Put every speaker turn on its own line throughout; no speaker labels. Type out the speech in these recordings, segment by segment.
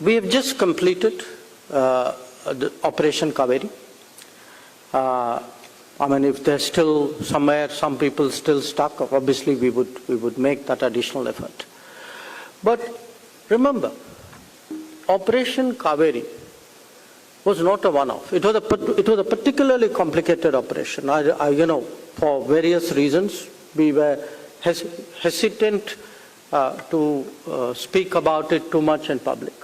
We have just completed the Operation Kaveri. I mean, if there's still somewhere some people still stuck, obviously we would make that additional effort. But remember, Operation Kaveri was not a one-off. It was a particularly complicated operation. You know, for various reasons, we were hesitant to speak about it too much in public.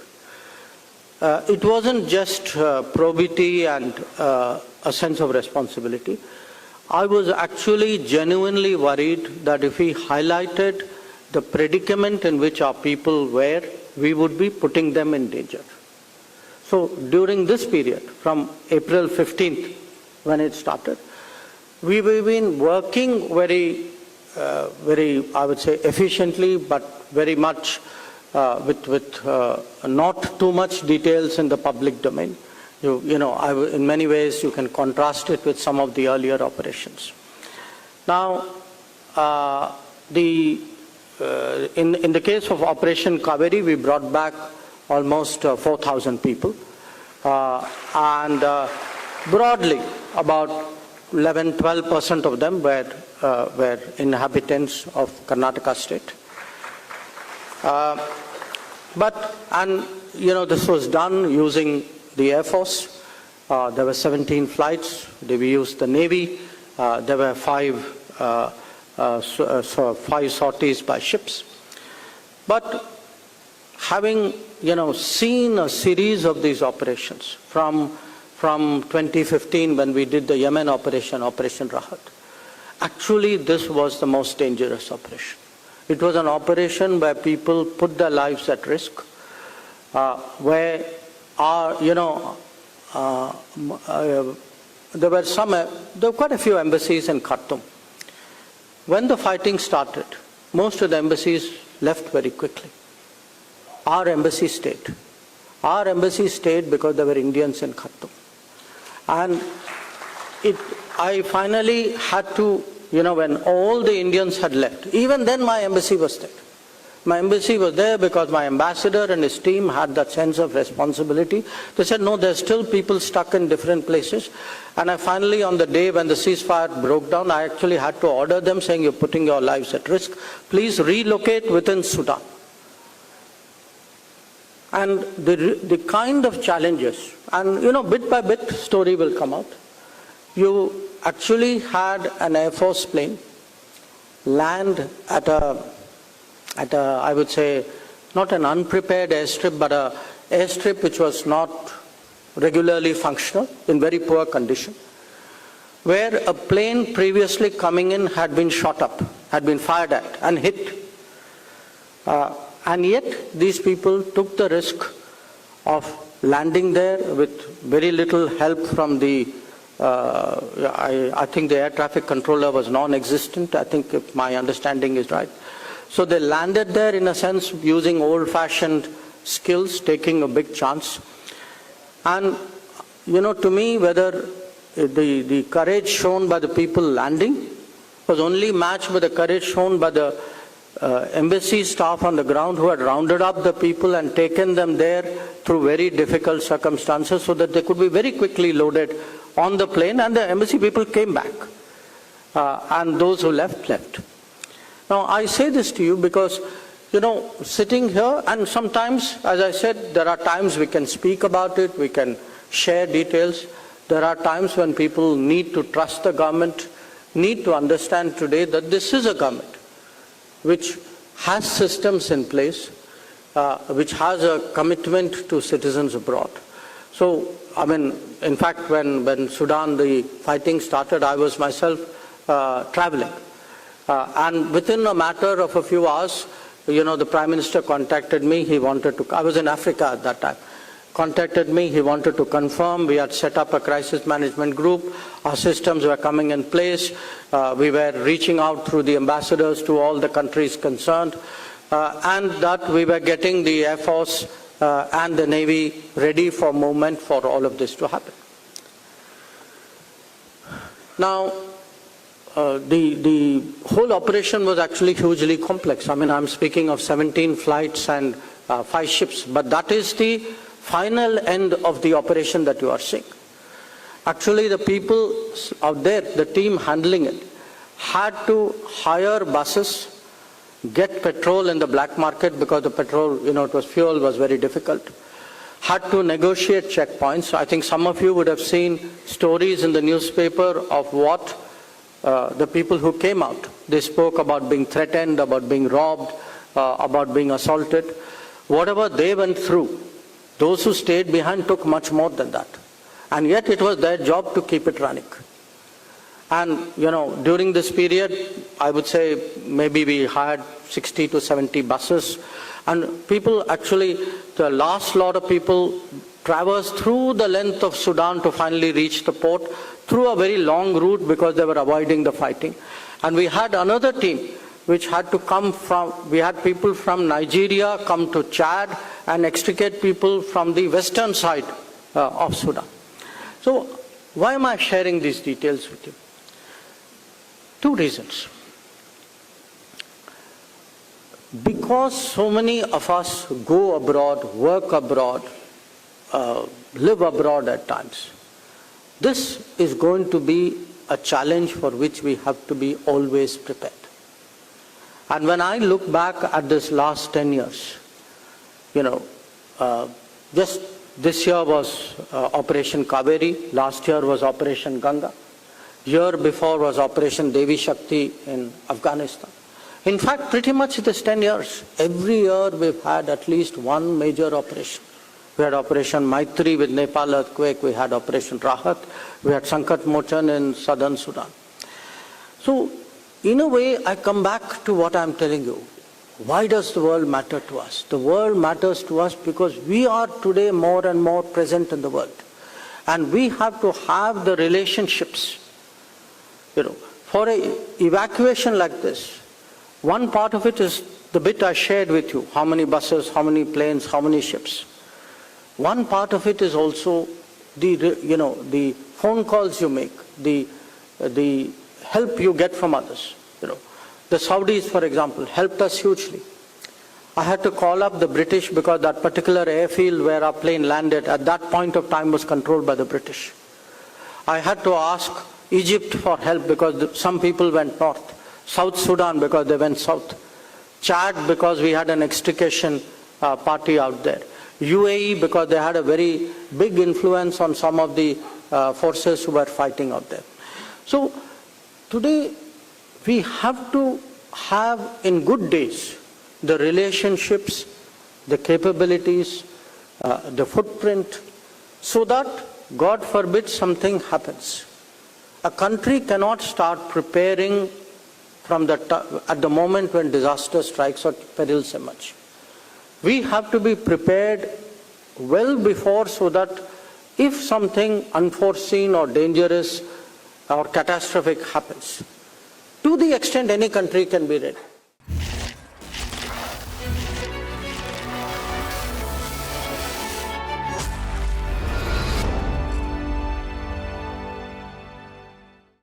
It wasn't just probity and a sense of responsibility. I was actually genuinely worried that if we highlighted the predicament in which our people were, we would be putting them in danger. So during this period, from April 15th, when it started, we've been working very, I would say, efficiently, but very much with not too much details in the public domain. You know, in many ways, you can contrast it with some of the earlier operations. Now, in the case of Operation Kaveri, we brought back almost 4,000 people, and broadly about 11–12% of them were inhabitants of Karnataka state. And you know, this was done using the Air Force. There were 17 flights. We used the Navy. There were 5 sorties by ships. But having, you know, seen a series of these operations from 2015 when we did the Yemen operation, Operation Rahat, actually this was the most dangerous operation. It was an operation where people put their lives at risk, where there were quite a few embassies in Khartoum. When the fighting started, most of the embassies left very quickly. Our embassy stayed. Our embassy stayed because there were Indians in Khartoum. And I finally had to, you know, when all the Indians had left, even then my embassy was there. My embassy was there because my ambassador and his team had that sense of responsibility. They said, no, there's still people stuck in different places. And I finally, on the day when the ceasefire broke down, I actually had to order them saying, you're putting your lives at risk. Please relocate within Sudan. And the kind of challenges, and you know, bit by bit, story will come out. You actually had an Air Force plane land at a, I would say, not an unprepared airstrip, but an airstrip which was not regularly functional, in very poor condition, where a plane previously coming in had been shot up, had been fired at and hit. And yet these people took the risk of landing there with very little help from the I think the air traffic controller was non-existent, I think, if my understanding is right. So they landed there, in a sense, using old-fashioned skills, taking a big chance. And, you know, to me, whether the courage shown by the people landing was only matched with the courage shown by the embassy staff on the ground, who had rounded up the people and taken them there through very difficult circumstances so that they could be very quickly loaded on the plane, and the embassy people came back. And those who left. Now, I say this to you because, you know, sitting here, and sometimes, as I said, there are times we can speak about it, we can share details. There are times when people need to trust the government, need to understand today that this is a government which has systems in place, which has a commitment to citizens abroad. So, I mean, in fact, when Sudan, the fighting started, I was myself traveling. And within a matter of a few hours, you know, the Prime Minister contacted me. He wanted to, I was in Africa at that time, contacted me. He wanted to confirm. We had set up a crisis management group. Our systems were coming in place. We were reaching out through the ambassadors to all the countries concerned. And that we were getting the Air Force and the Navy ready for movement for all of this to happen. Now, the whole operation was actually hugely complex. I mean, I'm speaking of 17 flights and 5 ships. But that is the final end of the operation that you are seeing. Actually, the people out there, the team handling it, had to hire buses, get petrol in the black market because the petrol, fuel was very difficult. Had to negotiate checkpoints. I think some of you would have seen stories in the newspaper of what the people who came out. They spoke about being threatened, about being robbed, about being assaulted. Whatever they went through, those who stayed behind took much more than that. And yet it was their job to keep it running. And, during this period, I would say maybe we had 60 to 70 buses. And people actually, the last lot of people traversed through the length of Sudan to finally reach the port through a very long route because they were avoiding the fighting. And we had another team which had to come from, we had people from Nigeria come to Chad and extricate people from the western side of Sudan. So why am I sharing these details with you? 2 reasons. Because so many of us go abroad, work abroad, live abroad at times, this is going to be a challenge for which we have to be always prepared. And when I look back at this last 10 years, just this year was Operation Kaveri, last year was Operation Ganga, year before was Operation Devi Shakti in Afghanistan. In fact, pretty much this 10 years, every year we've had at least one major operation. We had Operation Maitri with Nepal earthquake, we had Operation Rahat, we had Sankat Mochan in southern Sudan. So, in a way, I come back to what I'm telling you. Why does the world matter to us? The world matters to us because we are today more and more present in the world. And we have to have the relationships. For an evacuation like this, one part of it is the bit I shared with you. How many buses, how many planes, how many ships. One part of it is also the phone calls you make, the help you get from others. The Saudis, for example, helped us hugely. I had to call up the British because that particular airfield where our plane landed at that point of time was controlled by the British. I had to ask Egypt for help because some people went north. South Sudan because they went south. Chad because we had an extrication party out there. UAE because they had a very big influence on some of the forces who were fighting out there. So today we have to have in good days the relationships, the capabilities, the footprint, so that God forbid something happens. A country cannot start preparing from at the moment when disaster strikes or perils emerge. We have to be prepared well before so that if something unforeseen or dangerous or catastrophic happens, to the extent any country can be ready.